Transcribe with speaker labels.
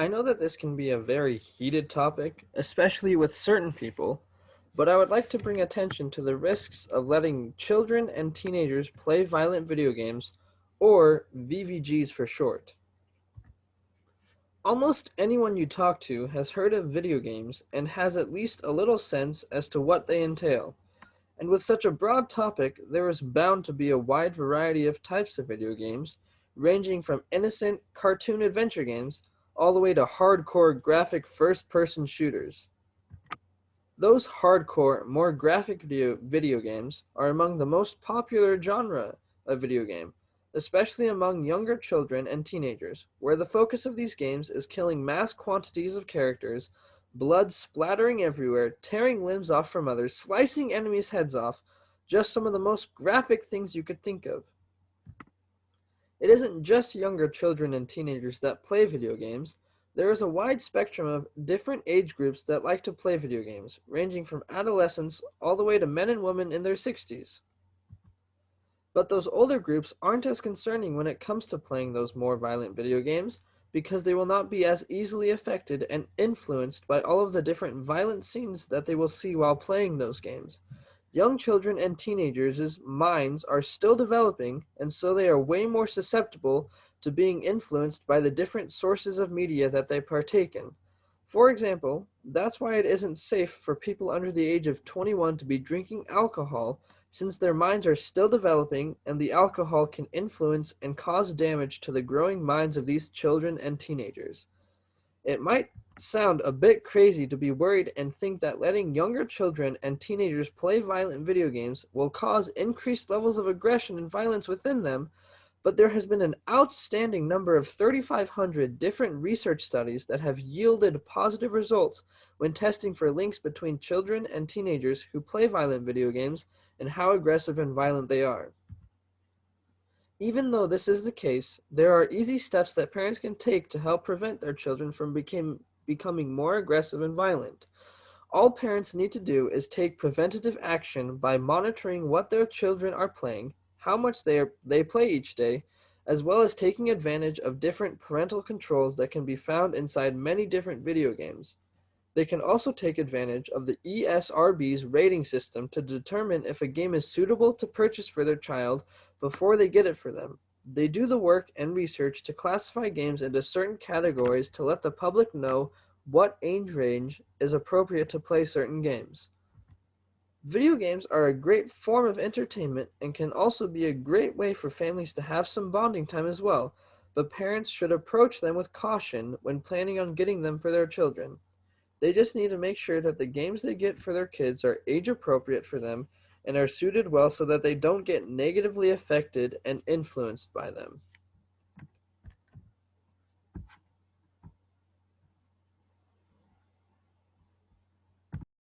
Speaker 1: I know that this can be a very heated topic, especially with certain people, but I would like to bring attention to the risks of letting children and teenagers play violent video games, or VVGs for short. Almost anyone you talk to has heard of video games and has at least a little sense as to what they entail. And with such a broad topic, there is bound to be a wide variety of types of video games, ranging from innocent cartoon adventure games all the way to hardcore graphic first person shooters. Those hardcore, more graphic video games are among the most popular genre of video game, especially among younger children and teenagers, where the focus of these games is killing mass quantities of characters, blood splattering everywhere, tearing limbs off from others, slicing enemies' heads off, just some of the most graphic things you could think of. It isn't just younger children and teenagers that play video games. There is a wide spectrum of different age groups that like to play video games, ranging from adolescents all the way to men and women in their 60s. But those older groups aren't as concerning when it comes to playing those more violent video games because they will not be as easily affected and influenced by all of the different violent scenes that they will see while playing those games. Young children and teenagers' minds are still developing, and so they are way more susceptible to being influenced by the different sources of media that they partake in. For example, that's why it isn't safe for people under the age of 21 to be drinking alcohol, since their minds are still developing and the alcohol can influence and cause damage to the growing minds of these children and teenagers. It might sound a bit crazy to be worried and think that letting younger children and teenagers play violent video games will cause increased levels of aggression and violence within them, but there has been an outstanding number of 3,500 different research studies that have yielded positive results when testing for links between children and teenagers who play violent video games and how aggressive and violent they are. Even though this is the case, there are easy steps that parents can take to help prevent their children from becoming more aggressive and violent. All parents need to do is take preventative action by monitoring what their children are playing, how much they play each day, as well as taking advantage of different parental controls that can be found inside many different video games. They can also take advantage of the ESRB's rating system to determine if a game is suitable to purchase for their child before they get it for them. They do the work and research to classify games into certain categories to let the public know what age range is appropriate to play certain games. Video games are a great form of entertainment and can also be a great way for families to have some bonding time as well, but parents should approach them with caution when planning on getting them for their children. They just need to make sure that the games they get for their kids are age appropriate for them and are suited well so that they don't get negatively affected and influenced by them.